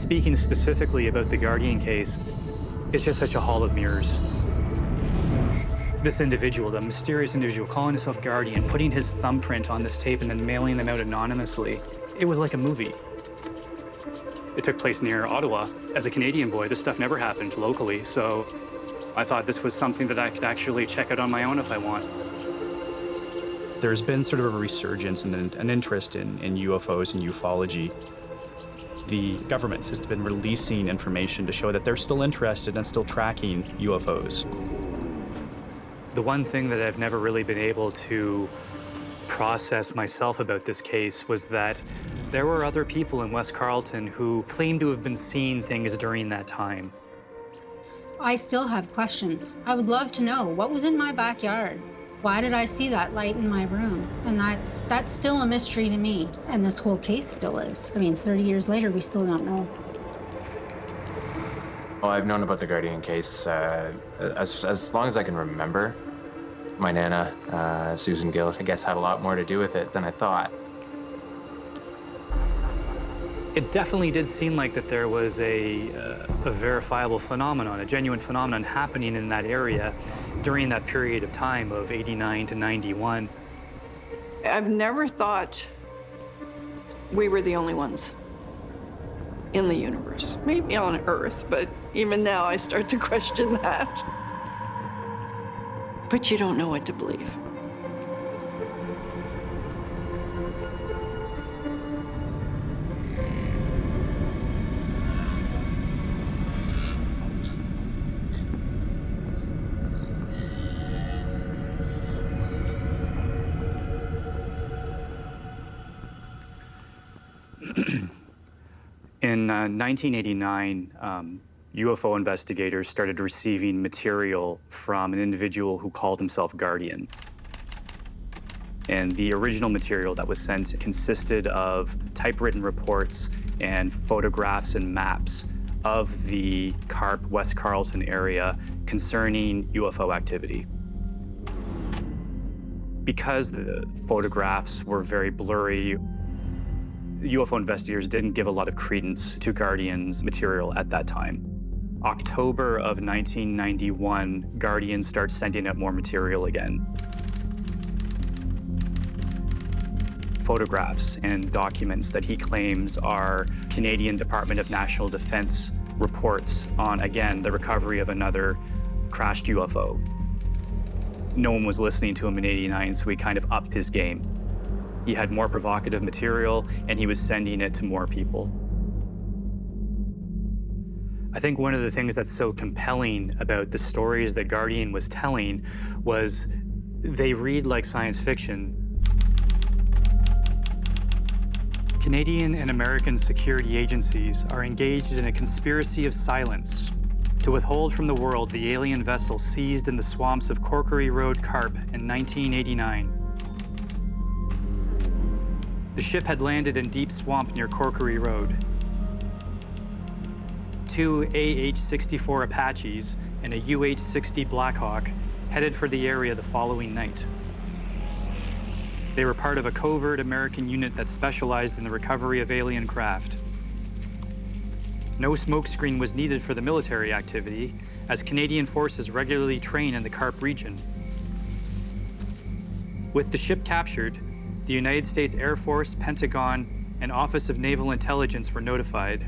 Speaking specifically about the Guardian case, it's just such a hall of mirrors. This individual, the mysterious individual calling himself Guardian, putting his thumbprint on this tape and then mailing them out anonymously, it was like a movie. It took place near Ottawa. As a Canadian boy, this stuff never happened locally, so I thought this was something that I could actually check out on my own if I want. There's been sort of a resurgence and an interest in UFOs and ufology. The government has been releasing information to show that they're still interested and still tracking UFOs. The one thing that I've never really been able to process myself about this case was that there were other people in West Carleton who claimed to have been seeing things during that time. I still have questions. I would love to know what was in my backyard. Why did I see that light in my room? And that's still a mystery to me. And this whole case still is. I mean, 30 years later, we still don't know. Well, I've known about the Guardian case as long as I can remember. My Nana, Susan Gill, I guess had a lot more to do with it than I thought. It definitely did seem like that there was a verifiable phenomenon, a genuine phenomenon happening in that area during that period of time of 89 to 91. I've never thought we were the only ones in the universe. Maybe on Earth, but even now I start to question that. But you don't know what to believe. In 1989, UFO investigators started receiving material from an individual who called himself Guardian. And the original material that was sent consisted of typewritten reports and photographs and maps of the West Carleton area concerning UFO activity. Because the photographs were very blurry, UFO investigators didn't give a lot of credence to Guardian's material at that time. October of 1991, Guardian starts sending out more material again. Photographs and documents that he claims are Canadian Department of National Defense reports on, again, the recovery of another crashed UFO. No one was listening to him in '89, so he kind of upped his game. He had more provocative material, and he was sending it to more people. I think one of the things that's so compelling about the stories that Guardian was telling was they read like science fiction. Canadian and American security agencies are engaged in a conspiracy of silence to withhold from the world the alien vessel seized in the swamps of Corkery Road, Carp in 1989. The ship had landed in deep swamp near Corkery Road. 2 AH-64 Apaches and a UH-60 Blackhawk headed for the area the following night. They were part of a covert American unit that specialized in the recovery of alien craft. No smokescreen was needed for the military activity, as Canadian forces regularly train in the Carp region. With the ship captured, the United States Air Force, Pentagon, and Office of Naval Intelligence were notified.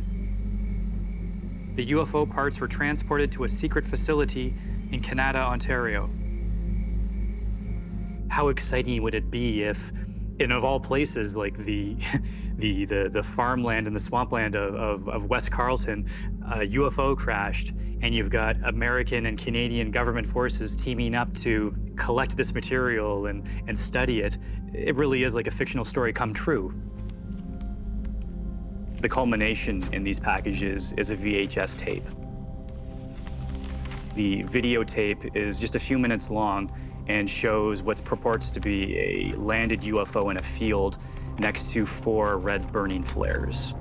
The UFO parts were transported to a secret facility in Canada, Ontario. How exciting would it be if, and of all places, like the farmland and the swampland of West Carleton, a UFO crashed, and you've got American and Canadian government forces teaming up to collect this material and study it. It really is like a fictional story come true. The culmination in these packages is a VHS tape. The videotape is just a few minutes long and shows what purports to be a landed UFO in a field next to 4 red burning flares.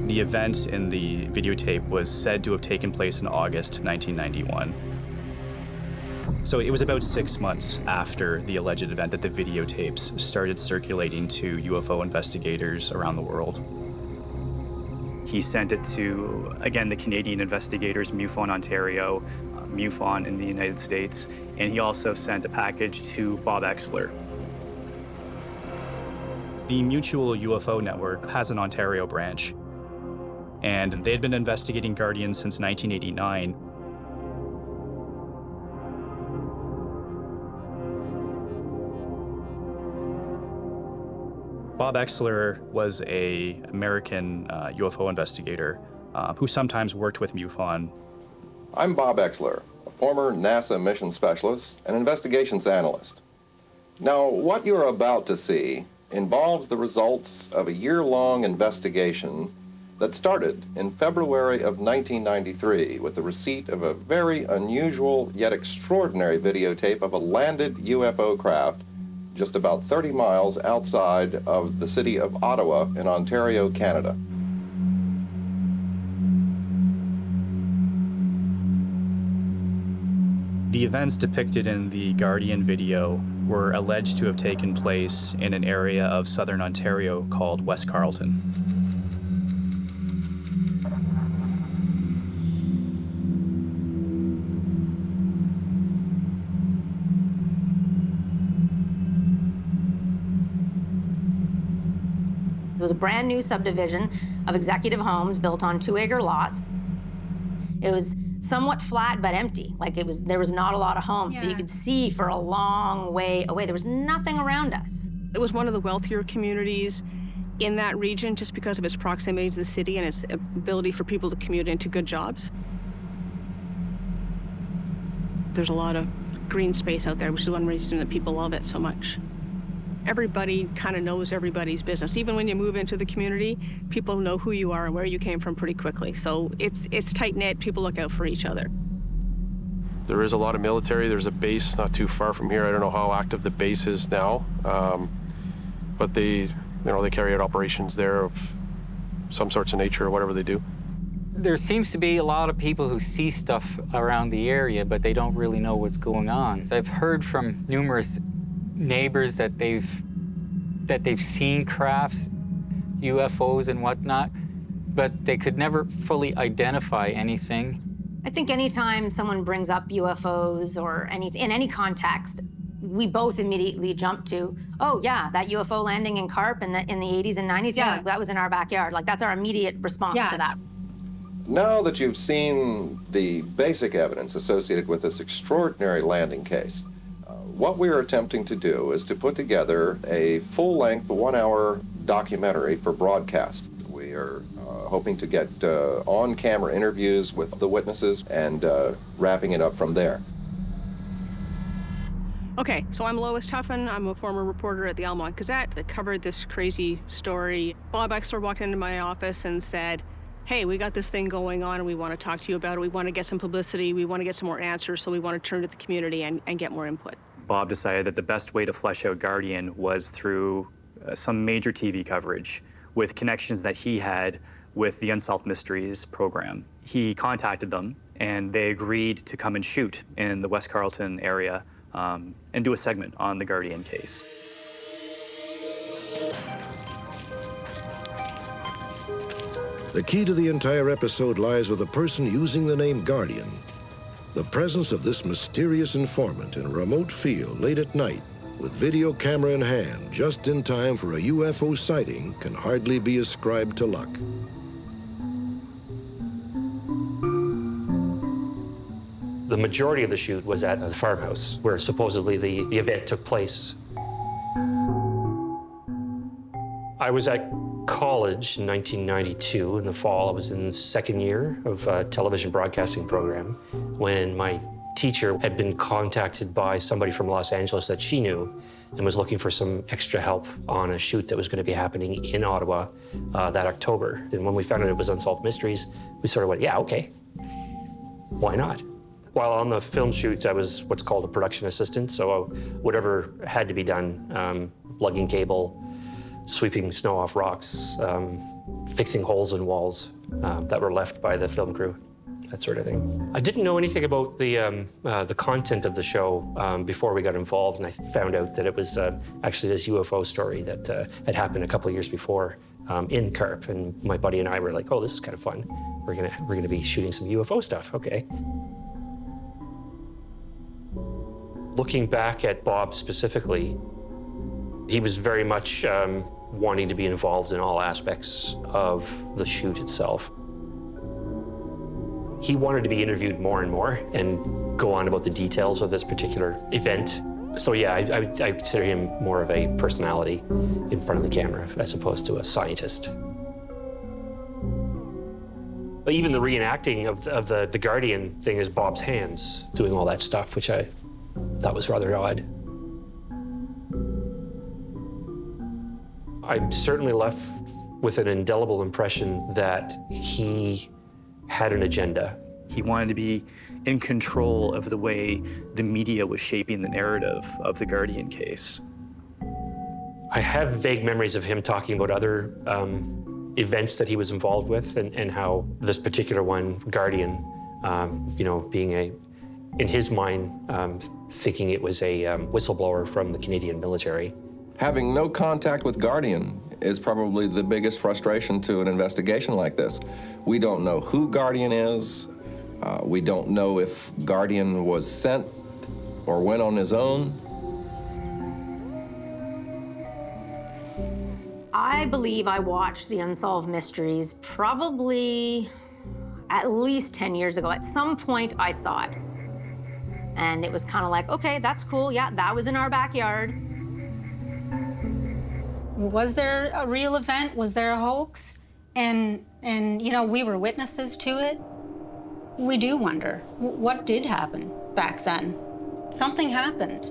The event in the videotape was said to have taken place in August 1991. So it was about 6 months after the alleged event that the videotapes started circulating to UFO investigators around the world. He sent it to, again, the Canadian investigators, MUFON in Ontario, MUFON in the United States, and he also sent a package to Bob Exler. The Mutual UFO Network has an Ontario branch, and they'd been investigating Guardian since 1989. Bob Exler was an American UFO investigator who sometimes worked with MUFON. I'm Bob Exler, a former NASA mission specialist and investigations analyst. Now, what you're about to see involves the results of a year-long investigation that started in February of 1993 with the receipt of a very unusual yet extraordinary videotape of a landed UFO craft just about 30 miles outside of the city of Ottawa in Ontario, Canada. The events depicted in the Guardian video were alleged to have taken place in an area of southern Ontario called West Carleton. It was a brand new subdivision of executive homes built on 2-acre lots. It was somewhat flat but empty, like there was not a lot of homes, so you could see for a long way away. There was nothing around us. It was one of the wealthier communities in that region just because of its proximity to the city and its ability for people to commute into good jobs. There's a lot of green space out there, which is one reason that people love it so much. Everybody kind of knows everybody's business. Even when you move into the community, people know who you are and where you came from pretty quickly. So it's tight-knit. People look out for each other. There is a lot of military. There's a base not too far from here. I don't know how active the base is now, but they carry out operations there of some sorts of nature or whatever they do. There seems to be a lot of people who see stuff around the area, but they don't really know what's going on. I've heard from numerous neighbors that they've seen crafts, UFOs and whatnot, but they could never fully identify anything. I think anytime someone brings up UFOs or in any context, we both immediately jump to, oh yeah, that UFO landing in Carp in the 80s and 90s, yeah, that was in our backyard. Like, that's our immediate response to that. Now that you've seen the basic evidence associated with this extraordinary landing case, what we're attempting to do is to put together a full-length, 1-hour documentary for broadcast. We are hoping to get on-camera interviews with the witnesses and wrapping it up from there. Okay, so I'm Lois Tuffin. I'm a former reporter at the Almont Gazette that covered this crazy story. Bob Exler walked into my office and said, hey, we got this thing going on and we want to talk to you about it. We want to get some publicity. We want to get some more answers, so we want to turn to the community and get more input. Bob decided that the best way to flesh out Guardian was through some major TV coverage with connections that he had with the Unsolved Mysteries program. He contacted them, and they agreed to come and shoot in the West Carleton area and do a segment on the Guardian case. The key to the entire episode lies with a person using the name Guardian. The presence of this mysterious informant in a remote field late at night with video camera in hand just in time for a UFO sighting can hardly be ascribed to luck. The majority of the shoot was at a farmhouse where supposedly the event took place. I was at college in 1992 in the fall. I was in the second year of a television broadcasting program when my teacher had been contacted by somebody from Los Angeles that she knew and was looking for some extra help on a shoot that was going to be happening in Ottawa that October. And when we found out it was Unsolved Mysteries, we sort of went, yeah, okay, why not? While on the film shoots, I was what's called a production assistant, so whatever had to be done, lugging cable, sweeping snow off rocks, fixing holes in walls that were left by the film crew, that sort of thing. I didn't know anything about the content of the show before we got involved, and I found out that it was actually this UFO story that had happened a couple of years before in Carp, and my buddy and I were like, oh, this is kind of fun. We're gonna be shooting some UFO stuff, okay. Looking back at Bob specifically, he was very much wanting to be involved in all aspects of the shoot itself. He wanted to be interviewed more and more and go on about the details of this particular event. So yeah, I consider him more of a personality in front of the camera as opposed to a scientist. But even the reenacting of the Guardian thing is Bob's hands doing all that stuff, which I thought was rather odd. I'm certainly left with an indelible impression that he had an agenda. He wanted to be in control of the way the media was shaping the narrative of the Guardian case. I have vague memories of him talking about other events that he was involved with and how this particular one, Guardian, you know, being in his mind, thinking it was a whistleblower from the Canadian military. Having no contact with Guardian is probably the biggest frustration to an investigation like this. We don't know who Guardian is. We don't know if Guardian was sent or went on his own. I believe I watched the Unsolved Mysteries probably at least 10 years ago. At some point, I saw it. And it was kind of like, okay, that's cool. Yeah, that was in our backyard. Was there a real event? Was there a hoax? And you know, we were witnesses to it. We do wonder, what did happen back then? Something happened.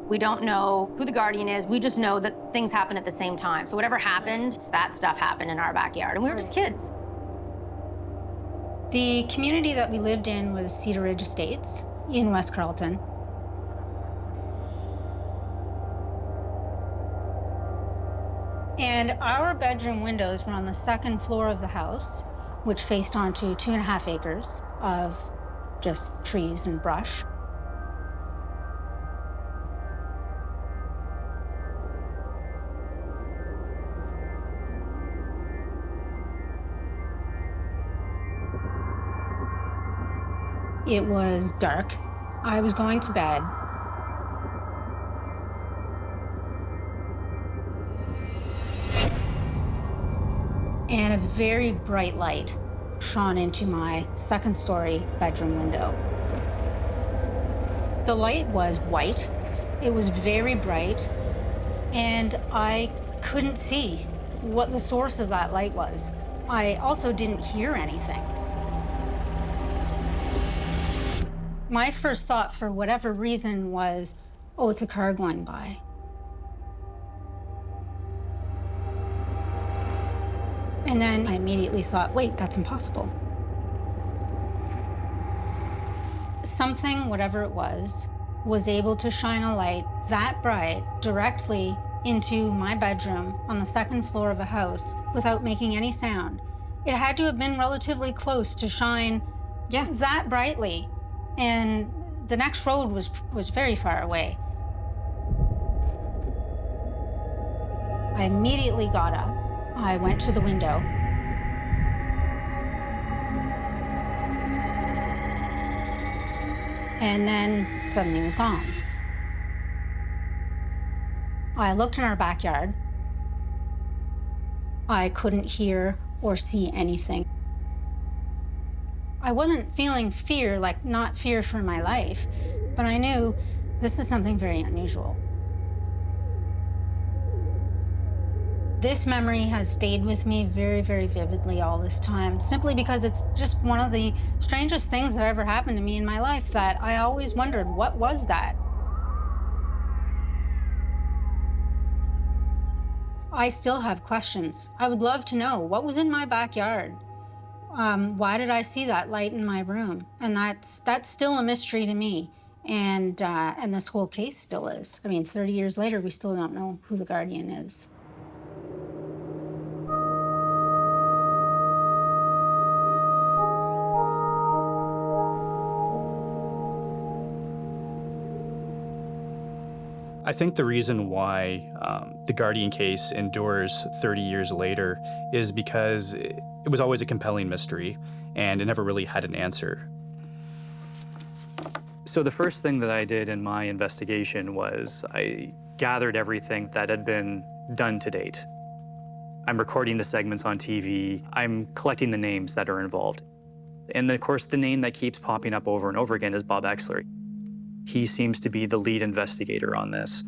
We don't know who the Guardian is. We just know that things happen at the same time. So whatever happened, that stuff happened in our backyard. And we were just kids. The community that we lived in was Cedar Ridge Estates in West Carleton. And our bedroom windows were on the second floor of the house, which faced onto 2.5 acres of just trees and brush. It was dark. I was going to bed. And a very bright light shone into my second-story bedroom window. The light was white. It was very bright, and I couldn't see what the source of that light was. I also didn't hear anything. My first thought, for whatever reason, was, oh, it's a car going by. And then I immediately thought, wait, that's impossible. Something, whatever it was able to shine a light that bright directly into my bedroom on the second floor of a house without making any sound. It had to have been relatively close to shine that brightly. And the next road was very far away. I immediately got up. I went to the window. And then suddenly it was gone. I looked in our backyard. I couldn't hear or see anything. I wasn't feeling fear, like not fear for my life, but I knew this is something very unusual. This memory has stayed with me very, very vividly all this time, simply because it's just one of the strangest things that ever happened to me in my life, that I always wondered, what was that? I still have questions. I would love to know what was in my backyard. Why did I see that light in my room? And that's still a mystery to me. And this whole case still is. I mean, 30 years later, we still don't know who the Guardian is. I think the reason why the Guardian case endures 30 years later is because it was always a compelling mystery, and it never really had an answer. So the first thing that I did in my investigation was I gathered everything that had been done to date. I'm recording the segments on TV. I'm collecting the names that are involved. And of course, the name that keeps popping up over and over again is Bob Exler. He seems to be the lead investigator on this.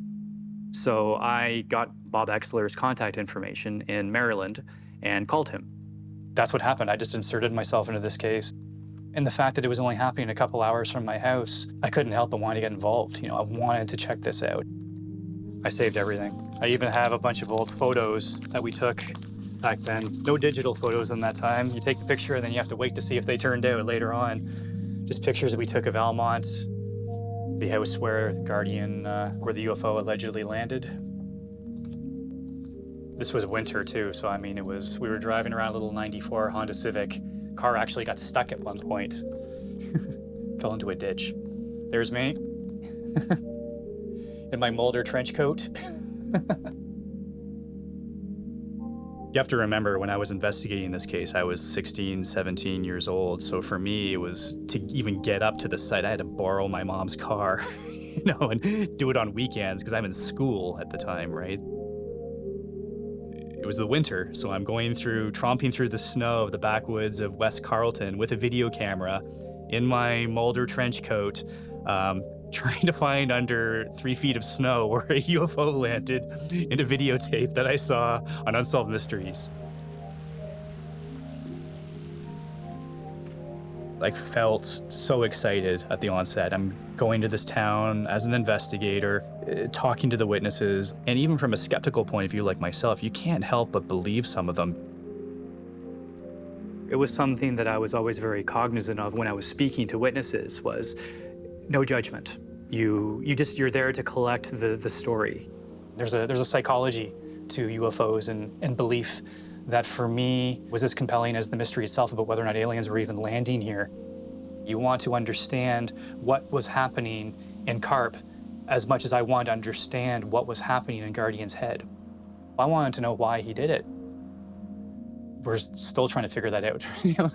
So I got Bob Exler's contact information in Maryland and called him. That's what happened. I just inserted myself into this case. And the fact that it was only happening a couple hours from my house, I couldn't help but want to get involved. You know, I wanted to check this out. I saved everything. I even have a bunch of old photos that we took back then. No digital photos in that time. You take the picture and then you have to wait to see if they turned out later on. Just pictures that we took of Almont, the house where the Guardian, where the UFO allegedly landed. This was winter too, so I mean, we were driving around a little 94 Honda Civic. Car actually got stuck at one point. Fell into a ditch. There's me. In my Mulder trench coat. You have to remember, when I was investigating this case, I was 16, 17 years old. So for me, it was to even get up to the site, I had to borrow my mom's car, you know, and do it on weekends because I'm in school at the time, right? It was the winter, so I'm tromping through the snow of the backwoods of West Carleton with a video camera in my Mulder trench coat, trying to find under 3 feet of snow where a UFO landed in a videotape that I saw on Unsolved Mysteries. I felt so excited at the onset. I'm going to this town as an investigator, talking to the witnesses, and even from a skeptical point of view like myself, you can't help but believe some of them. It was something that I was always very cognizant of when I was speaking to witnesses was no judgment. You're there to collect the story. There's a psychology to UFOs and belief that for me was as compelling as the mystery itself about whether or not aliens were even landing here. You want to understand what was happening in Carp as much as I want to understand what was happening in Guardian's head. I wanted to know why he did it. We're still trying to figure that out.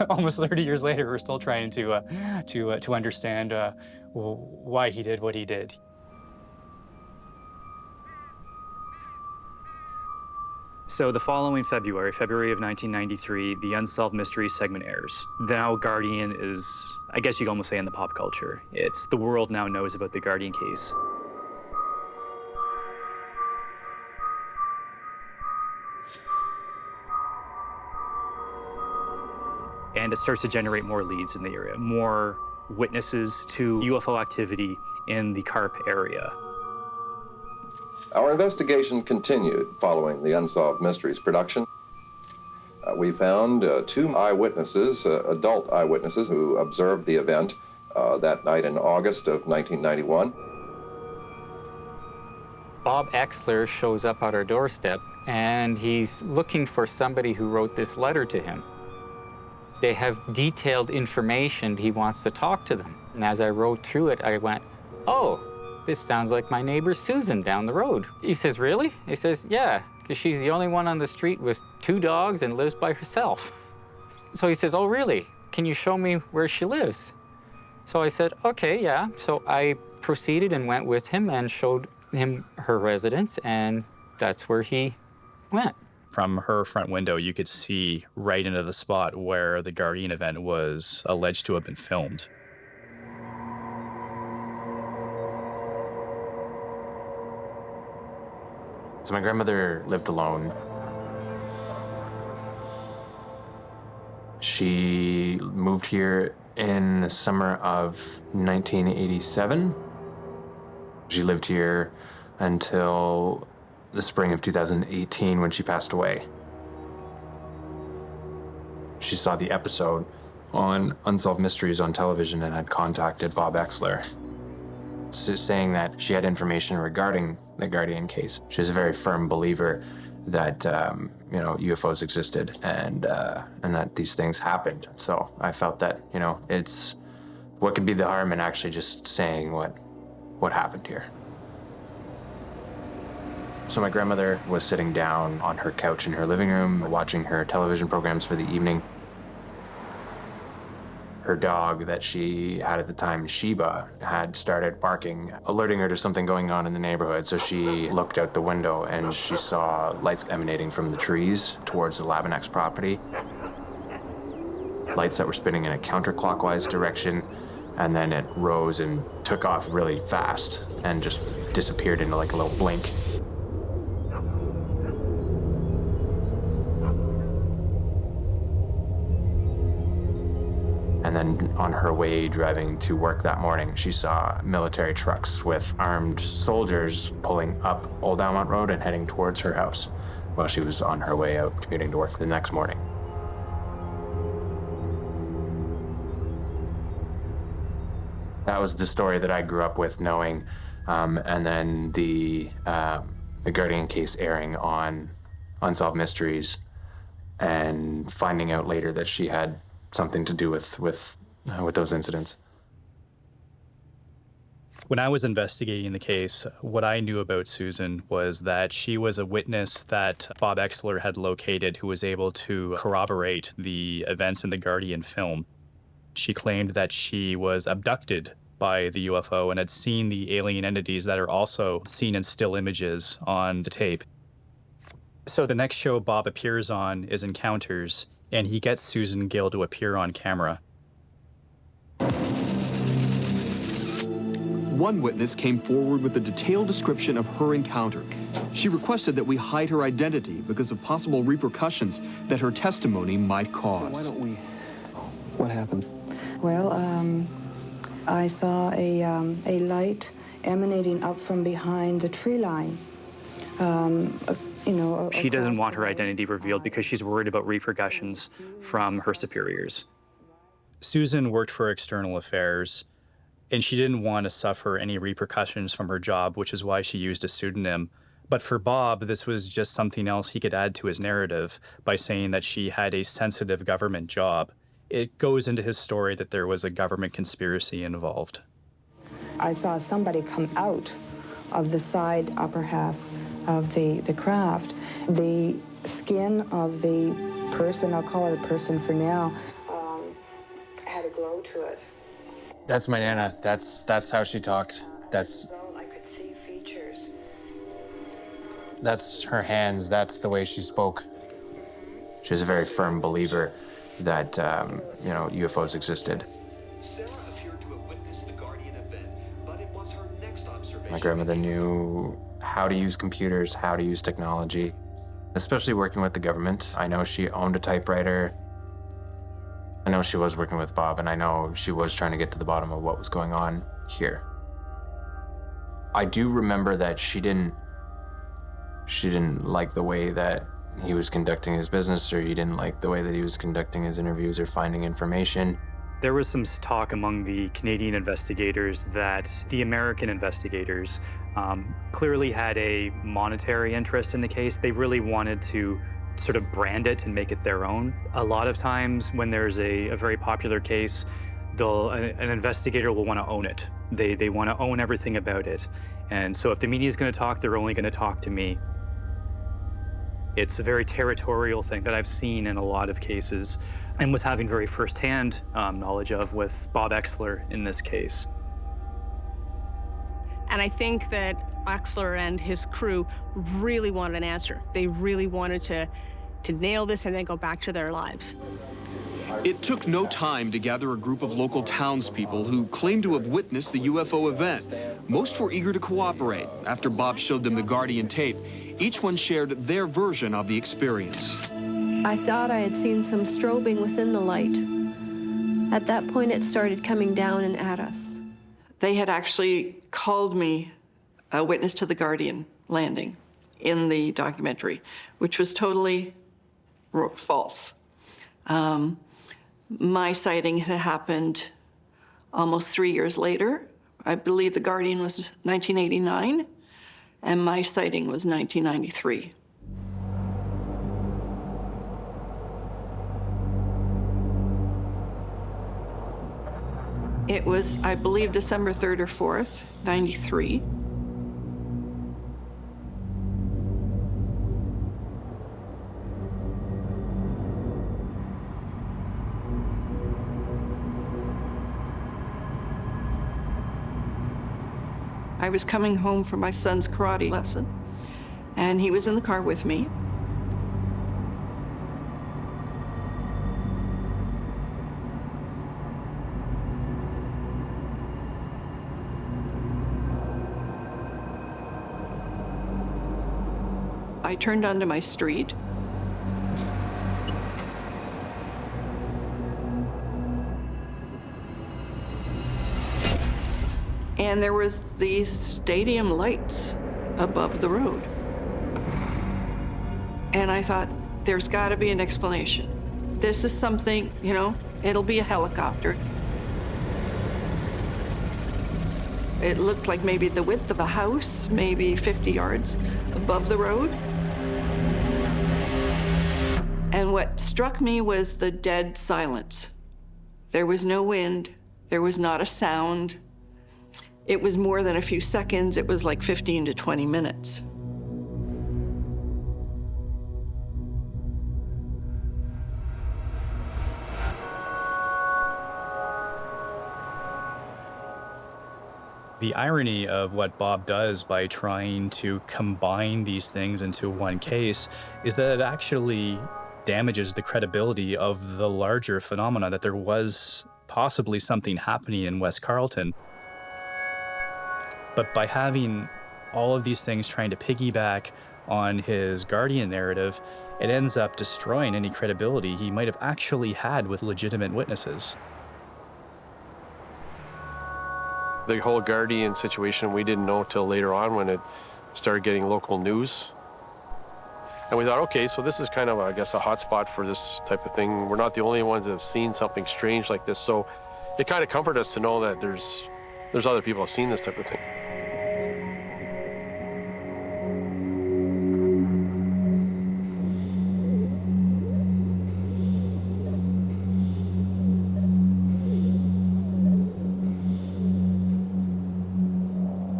Almost 30 years later, we're still trying to understand why he did what he did. So the following February of 1993, the Unsolved Mysteries segment airs. Now Guardian is, I guess you could almost say, in the pop culture. It's the world now knows about the Guardian case. And it starts to generate more leads in the area, more witnesses to UFO activity in the Carp area. Our investigation continued following the Unsolved Mysteries production. We found 2 eyewitnesses, adult eyewitnesses, who observed the event that night in August of 1991. Bob Exler shows up at our doorstep, and he's looking for somebody who wrote this letter to him. They have detailed information. He wants to talk to them. And as I wrote through it, I went, oh, this sounds like my neighbor Susan down the road. He says, really? He says, yeah, because she's the only one on the street with 2 dogs and lives by herself. So he says, oh, really? Can you show me where she lives? So I said, okay, yeah. So I proceeded and went with him and showed him her residence, and that's where he went. From her front window, you could see right into the spot where the Guardian event was alleged to have been filmed. So my grandmother lived alone. She moved here in the summer of 1987. She lived here until the spring of 2018 when she passed away. She saw the episode on Unsolved Mysteries on television and had contacted Bob Exler, saying that she had information regarding the Guardian case. She was a very firm believer that UFOs existed and that these things happened. So I felt that it's what could be the harm in actually just saying what happened here. So my grandmother was sitting down on her couch in her living room, watching her television programs for the evening. Her dog that she had at the time, Sheba, had started barking, alerting her to something going on in the neighborhood. So she looked out the window and she saw lights emanating from the trees towards the Labanx property. Lights that were spinning in a counterclockwise direction, and then it rose and took off really fast and just disappeared into like a little blink. And then on her way driving to work that morning, she saw military trucks with armed soldiers pulling up Old Almont Road and heading towards her house while she was on her way out commuting to work the next morning. That was the story that I grew up with knowing, and then the Guardian case airing on Unsolved Mysteries and finding out later that she had something to do with those incidents. When I was investigating the case, what I knew about Susan was that she was a witness that Bob Exler had located who was able to corroborate the events in the Guardian film. She claimed that she was abducted by the UFO and had seen the alien entities that are also seen in still images on the tape. So the next show Bob appears on is Encounters, and he gets Susan Gill to appear on camera. One witness came forward with a detailed description of her encounter. She requested that we hide her identity because of possible repercussions that her testimony might cause. So why don't we... What happened? Well, I saw a light emanating up from behind the tree line. She doesn't want her identity revealed because she's worried about repercussions from her superiors. Susan worked for External Affairs, and she didn't want to suffer any repercussions from her job, which is why she used a pseudonym. But for Bob, this was just something else he could add to his narrative by saying that she had a sensitive government job. It goes into his story that there was a government conspiracy involved. I saw somebody come out of the side upper half of the craft. The skin of the person, I'll call it a person for now, had a glow to it. That's my Nana. That's how she talked. I could see features. That's her hands. That's the way she spoke. She was a very firm believer that UFOs existed. Sarah appeared to have witnessed the Guardian event, but it was her next observation. My grandmother knew how to use computers, how to use technology, especially working with the government. I know she owned a typewriter. I know she was working with Bob, and I know she was trying to get to the bottom of what was going on here. I do remember that she didn't like the way that he was conducting his business, or he didn't like the way that he was conducting his interviews or finding information. There was some talk among the Canadian investigators that the American investigators clearly had a monetary interest in the case. They really wanted to sort of brand it and make it their own. A lot of times when there's a very popular case, an investigator will want to own it. They want to own everything about it. And so if the media is going to talk, they're only going to talk to me. It's a very territorial thing that I've seen in a lot of cases and was having very firsthand knowledge of with Bob Exler in this case. And I think that Exler and his crew really wanted an answer. They really wanted to nail this and then go back to their lives. It took no time to gather a group of local townspeople who claimed to have witnessed the UFO event. Most were eager to cooperate. After Bob showed them the Guardian tape, each one shared their version of the experience. I thought I had seen some strobing within the light. At that point, it started coming down and at us. They had actually called me a witness to the Guardian landing in the documentary, which was totally false. My sighting had happened almost 3 years later. I believe the Guardian was 1989, and my sighting was 1993. It was, I believe, December 3rd or 4th, 93. I was coming home from my son's karate lesson, and he was in the car with me. I turned onto my street. And there was these stadium lights above the road. And I thought, there's got to be an explanation. This is something, you know, it'll be a helicopter. It looked like maybe the width of a house, maybe 50 yards above the road. And what struck me was the dead silence. There was no wind. There was not a sound. It was more than a few seconds. It was like 15 to 20 minutes. The irony of what Bob does by trying to combine these things into one case is that it actually damages the credibility of the larger phenomena that there was possibly something happening in West Carleton. But by having all of these things trying to piggyback on his Guardian narrative, it ends up destroying any credibility he might have actually had with legitimate witnesses. The whole Guardian situation, we didn't know till later on when it started getting local news. And we thought, okay, so this is kind of, I guess, a hotspot for this type of thing. We're not the only ones that have seen something strange like this. So it kind of comforted us to know that there's other people who have seen this type of thing.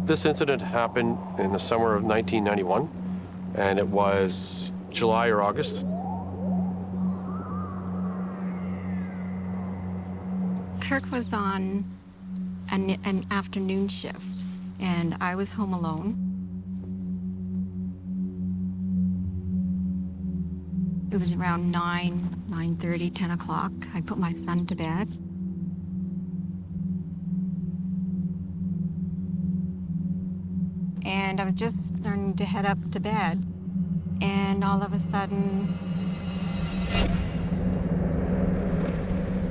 This incident happened in the summer of 1991, and it was July or August. Kirk was on an afternoon shift, and I was home alone. It was around 9:30, 10 o'clock. I put my son to bed. And I was just starting to head up to bed. And all of a sudden,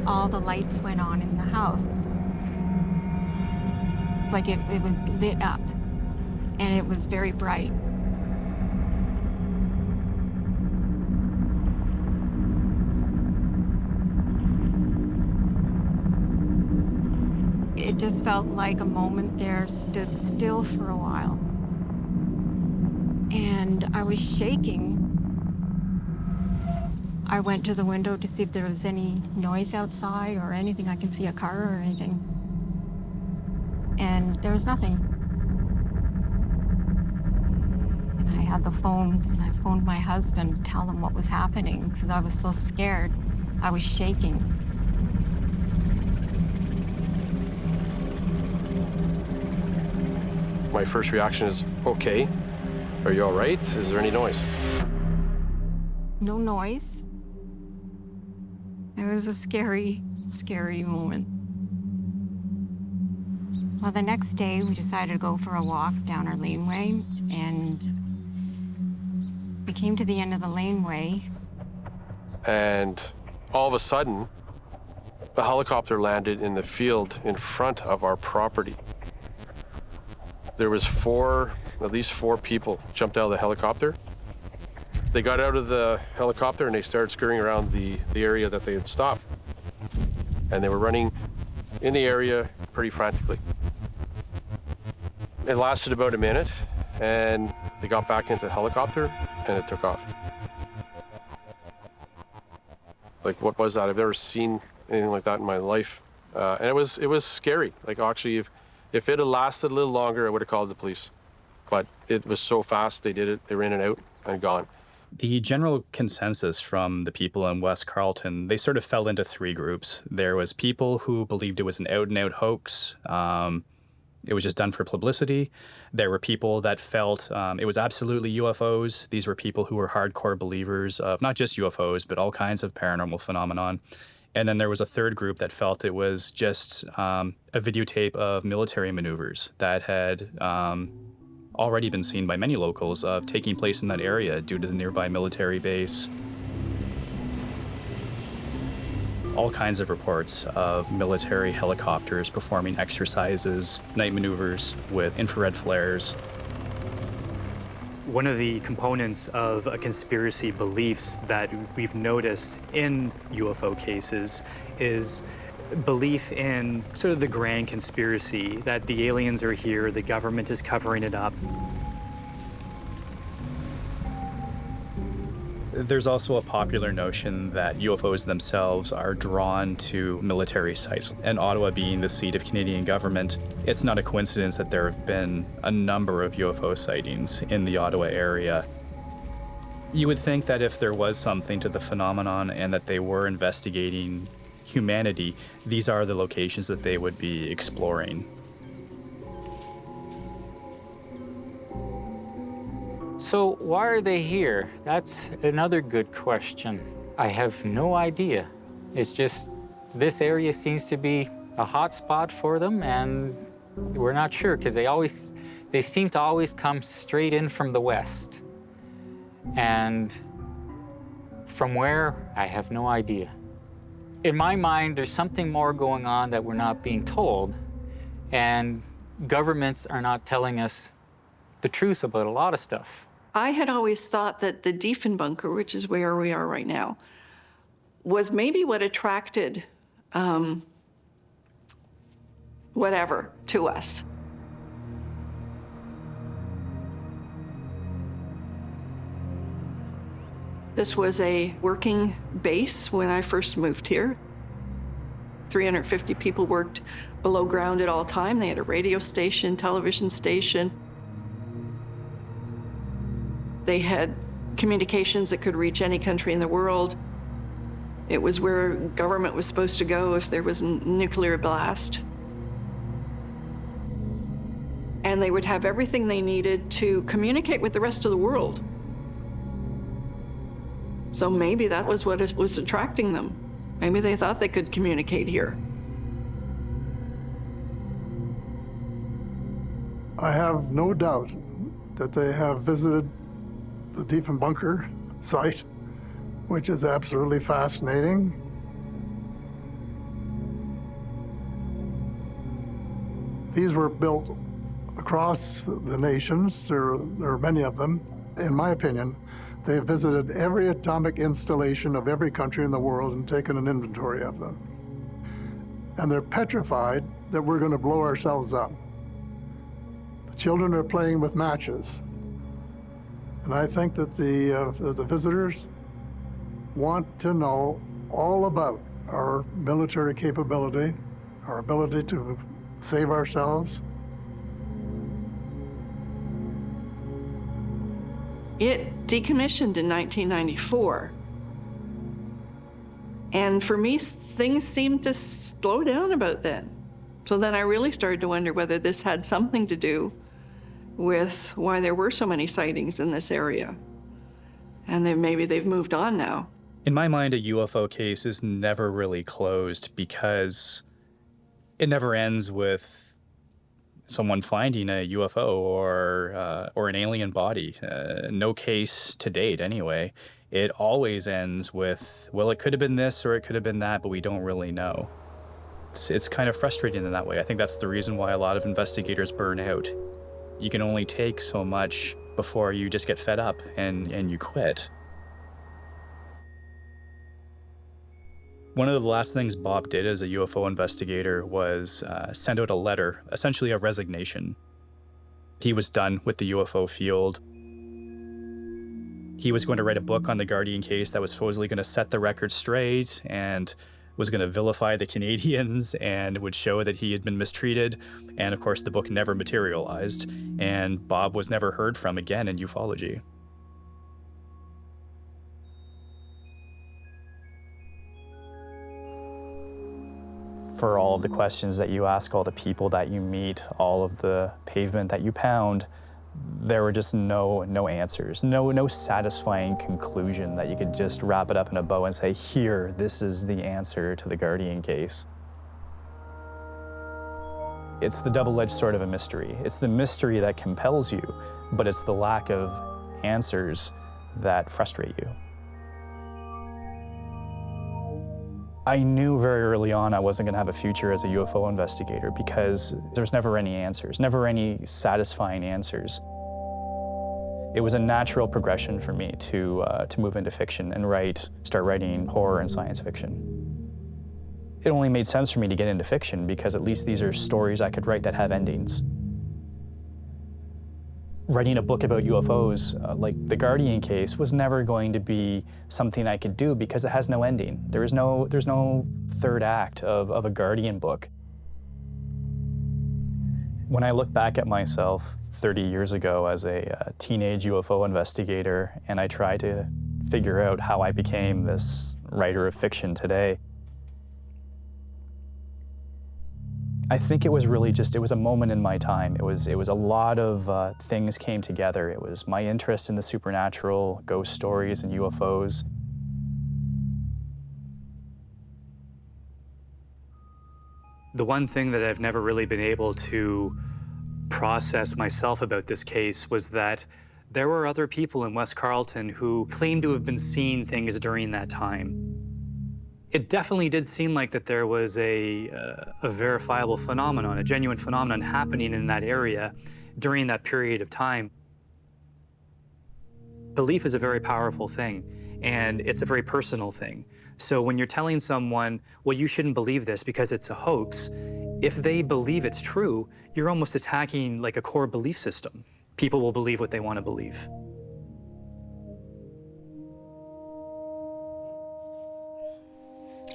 all the lights went on in the house. It's like it was lit up, and it was very bright. It just felt like a moment there stood still for a while. And I was shaking. I went to the window to see if there was any noise outside or anything. I can see a car or anything. And there was nothing. And I had the phone, and I phoned my husband to tell him what was happening because I was so scared. I was shaking. My first reaction is, okay, are you all right? Is there any noise? No noise. It was a scary, scary moment. Well, the next day, we decided to go for a walk down our laneway, and we came to the end of the laneway. And all of a sudden, the helicopter landed in the field in front of our property. There was at least four people jumped out of the helicopter. They got out of the helicopter and they started scurrying around the area that they had stopped. And they were running in the area pretty frantically. It lasted about a minute, and they got back into the helicopter and it took off. Like, what was that? I've never seen anything like that in my life. And it was scary. Like, actually, if it had lasted a little longer, I would have called the police. But it was so fast, they did it, they were in and out and gone. The general consensus from the people in West Carleton, they sort of fell into three groups. There was people who believed it was an out-and-out hoax. It was just done for publicity. There were people that felt it was absolutely UFOs. These were people who were hardcore believers of not just UFOs, but all kinds of paranormal phenomenon. And then there was a third group that felt it was just a videotape of military maneuvers that had already been seen by many locals of taking place in that area due to the nearby military base. All kinds of reports of military helicopters performing exercises, night maneuvers with infrared flares. One of the components of a conspiracy beliefs that we've noticed in UFO cases is belief in sort of the grand conspiracy, that the aliens are here, the government is covering it up. There's also a popular notion that UFOs themselves are drawn to military sites. And Ottawa being the seat of Canadian government, it's not a coincidence that there have been a number of UFO sightings in the Ottawa area. You would think that if there was something to the phenomenon and that they were investigating humanity, these are the locations that they would be exploring. So why are they here? That's another good question. I have no idea. It's just this area seems to be a hot spot for them, and we're not sure because they seem to always come straight in from the west. And from where, I have no idea. In my mind, there's something more going on that we're not being told, and governments are not telling us the truth about a lot of stuff. I had always thought that the Diefenbunker, which is where we are right now, was maybe what attracted whatever to us. This was a working base when I first moved here. 350 people worked below ground at all time. They had a radio station, television station. They had communications that could reach any country in the world. It was where government was supposed to go if there was a nuclear blast. And they would have everything they needed to communicate with the rest of the world. So maybe that was what was attracting them. Maybe they thought they could communicate here. I have no doubt that they have visited the Diefenbunker site, which is absolutely fascinating. These were built across the nations. There are many of them. In my opinion, they have visited every atomic installation of every country in the world and taken an inventory of them. And they're petrified that we're going to blow ourselves up. The children are playing with matches. And I think that the visitors want to know all about our military capability, our ability to save ourselves. It decommissioned in 1994. And for me, things seemed to slow down about then. So then I really started to wonder whether this had something to do with why there were so many sightings in this area. And then maybe they've moved on now. In my mind, a UFO case is never really closed because it never ends with someone finding a UFO or an alien body. No case to date, anyway. It always ends with, well, it could have been this or it could have been that, but we don't really know. It's kind of frustrating in that way. I think that's the reason why a lot of investigators burn out. You can only take so much before you just get fed up and you quit. One of the last things Bob did as a UFO investigator was send out a letter, essentially a resignation. He was done with the UFO field. He was going to write a book on the Guardian case that was supposedly going to set the record straight and was going to vilify the Canadians and would show that he had been mistreated. And of course, the book never materialized, and Bob was never heard from again in ufology. for all of the questions that you ask, all the people that you meet, all of the pavement that you pound, there were just no answers, no satisfying conclusion that you could just wrap it up in a bow and say, here, this is the answer to the Guardian case. It's the double-edged sword of a mystery. It's the mystery that compels you, but it's the lack of answers that frustrate you. I knew very early on I wasn't going to have a future as a UFO investigator because there's never any answers, never any satisfying answers. It was a natural progression for me to move into fiction and start writing horror and science fiction. It only made sense for me to get into fiction because at least these are stories I could write that have endings. Writing a book about UFOs, like the Guardian case, was never going to be something I could do because it has no ending. There's no third act of a Guardian book. When I look back at myself 30 years ago as a teenage UFO investigator, and I try to figure out how I became this writer of fiction today, I think it was really it was a moment in my time. It was a lot of things came together. It was my interest in the supernatural, ghost stories and UFOs. The one thing that I've never really been able to process myself about this case was that there were other people in West Carleton who claimed to have been seeing things during that time. It definitely did seem like that there was a verifiable phenomenon, a genuine phenomenon happening in that area during that period of time. Belief is a very powerful thing, and it's a very personal thing. So when you're telling someone, well, you shouldn't believe this because it's a hoax, if they believe it's true, you're almost attacking like a core belief system. People will believe what they want to believe.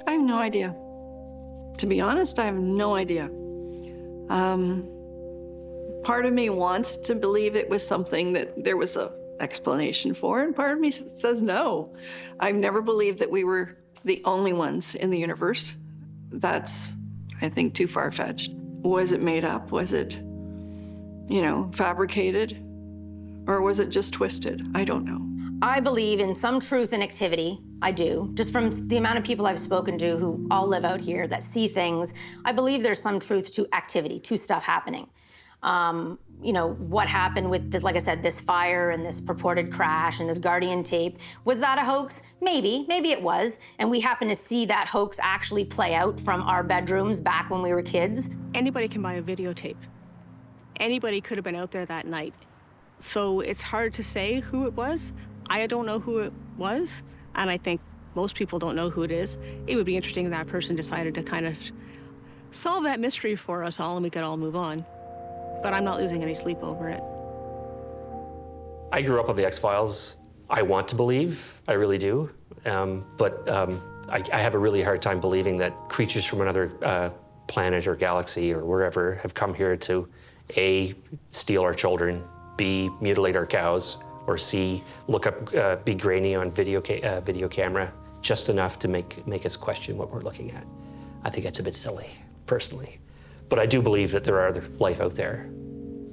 I have no idea. To be honest, I have no idea. Part of me wants to believe it was something that there was an explanation for, and part of me says no. I've never believed that we were the only ones in the universe. That's, I think, too far-fetched. Was it made up? Was it, fabricated? Or was it just twisted? I don't know. I believe in some truth in activity. I do. Just from the amount of people I've spoken to who all live out here that see things, I believe there's some truth to activity, to stuff happening. What happened with this, like I said, this fire and this purported crash and this Guardian tape, was that a hoax? Maybe it was. And we happen to see that hoax actually play out from our bedrooms back when we were kids. Anybody can buy a videotape. Anybody could have been out there that night. So it's hard to say who it was. I don't know who it was, and I think most people don't know who it is. It would be interesting if that person decided to kind of solve that mystery for us all and we could all move on. But I'm not losing any sleep over it. I grew up on the X-Files. I want to believe, I really do. But I have a really hard time believing that creatures from another planet or galaxy or wherever have come here to A, steal our children, B, mutilate our cows, or C, look up Big Grainy on video camera, just enough to make us question what we're looking at. I think that's a bit silly, personally. But I do believe that there are other life out there.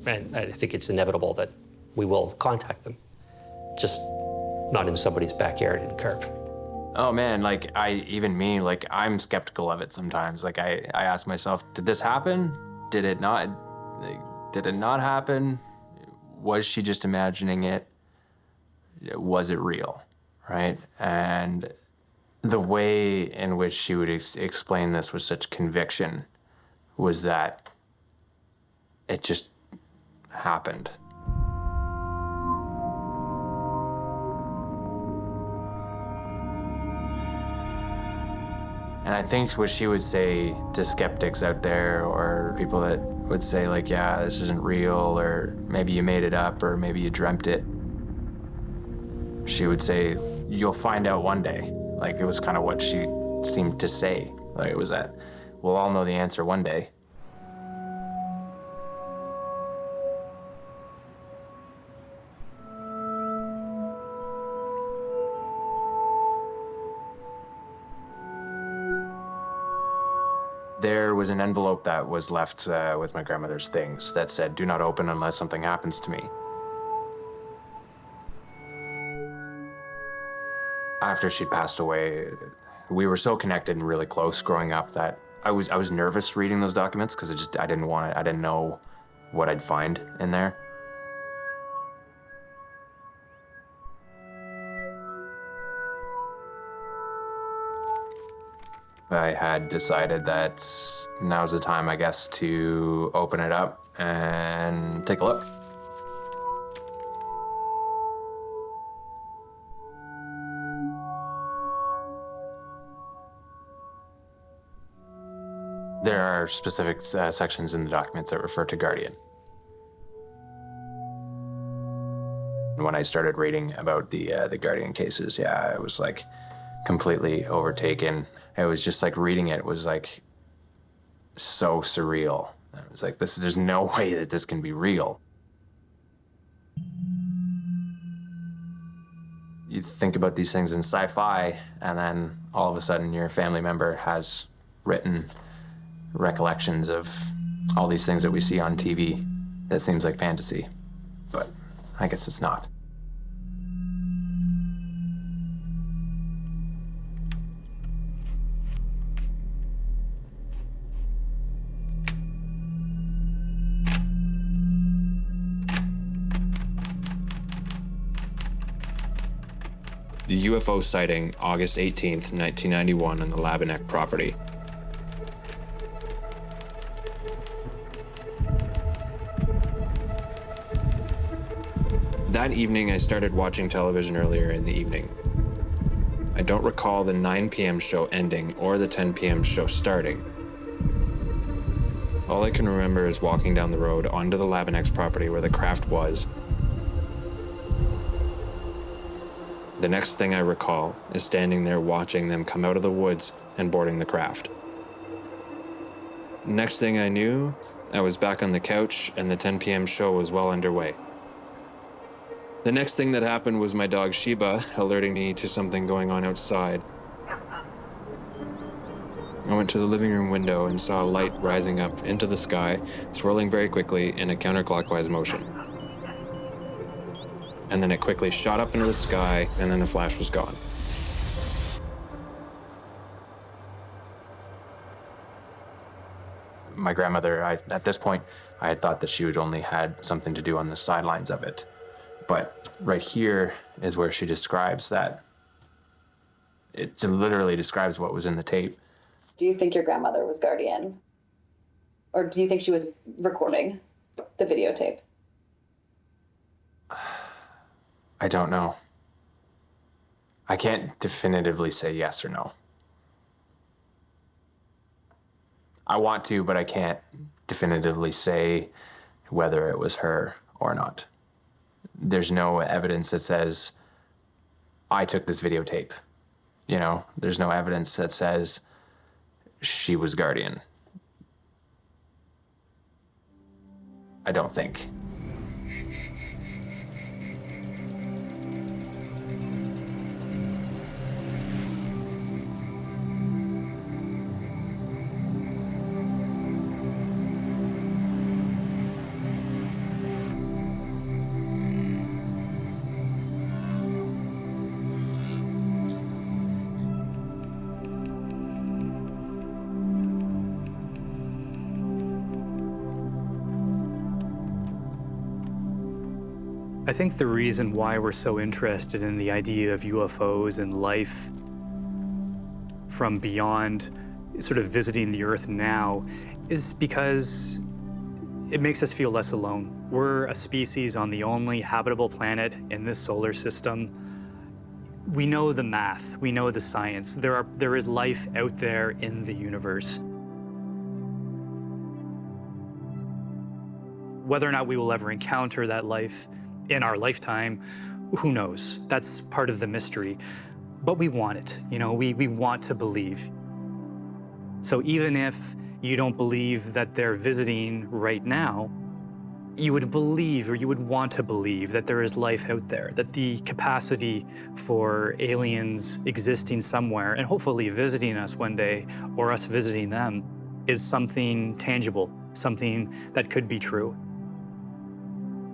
And I think it's inevitable that we will contact them, just not in somebody's backyard in Carp. Oh man, I'm skeptical of it sometimes. Like I ask myself, did this happen? Did it not? Did it not happen? Was she just imagining it? Was it real, right? And the way in which she would explain this with such conviction was that it just happened. And I think what she would say to skeptics out there, or people that would say like, yeah, this isn't real, or maybe you made it up, or maybe you dreamt it, she would say, you'll find out one day. Like, it was kind of what she seemed to say. Like, it was that, we'll all know the answer one day. There was an envelope that was left with my grandmother's things that said, "Do not open unless something happens to me." After she passed away, we were so connected and really close growing up that I was nervous reading those documents because I didn't know what I'd find in there. I had decided that now's the time, I guess, to open it up and take a look. There are specific sections in the documents that refer to Guardian. When I started reading about the Guardian cases, yeah, I was like completely overtaken. It was just like reading it was like so surreal. I was like, there's no way that this can be real. You think about these things in sci-fi, and then all of a sudden your family member has written recollections of all these things that we see on TV. That seems like fantasy, but I guess it's not. The UFO sighting, August 18th, 1991 on the Labanek property. That evening, I started watching television earlier in the evening. I don't recall the 9 p.m. show ending or the 10 p.m. show starting. All I can remember is walking down the road onto the Labanek's property where the craft was. The next thing I recall is standing there watching them come out of the woods and boarding the craft. Next thing I knew, I was back on the couch and the 10 p.m. show was well underway. The next thing that happened was my dog Sheba alerting me to something going on outside. I went to the living room window and saw a light rising up into the sky, swirling very quickly in a counterclockwise motion. And then it quickly shot up into the sky, and then the flash was gone. My grandmother, at this point, I had thought that she would only had something to do on the sidelines of it. But right here is where she describes that. It literally describes what was in the tape. Do you think your grandmother was Guardian? Or do you think she was recording the videotape? I don't know. I can't definitively say yes or no. I want to, but I can't definitively say whether it was her or not. There's no evidence that says, I took this videotape. You know, there's no evidence that says she was Guardian. I don't think. I think the reason why we're so interested in the idea of UFOs and life from beyond, sort of visiting the Earth now, is because it makes us feel less alone. We're a species on the only habitable planet in this solar system. We know the math, we know the science. There is life out there in the universe. Whether or not we will ever encounter that life in our lifetime, who knows? That's part of the mystery. But we want it, you know, we want to believe. So even if you don't believe that they're visiting right now, you would believe, or you would want to believe, that there is life out there, that the capacity for aliens existing somewhere and hopefully visiting us one day, or us visiting them, is something tangible, something that could be true.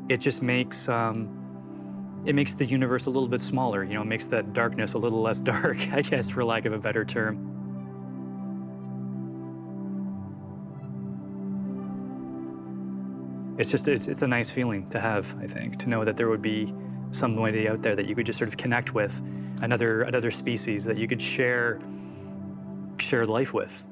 It just makes the universe a little bit smaller, you know, it makes that darkness a little less dark, I guess, for lack of a better term. It's a nice feeling to have, I think, to know that there would be somebody out there that you could just sort of connect with, another species that you could share life with.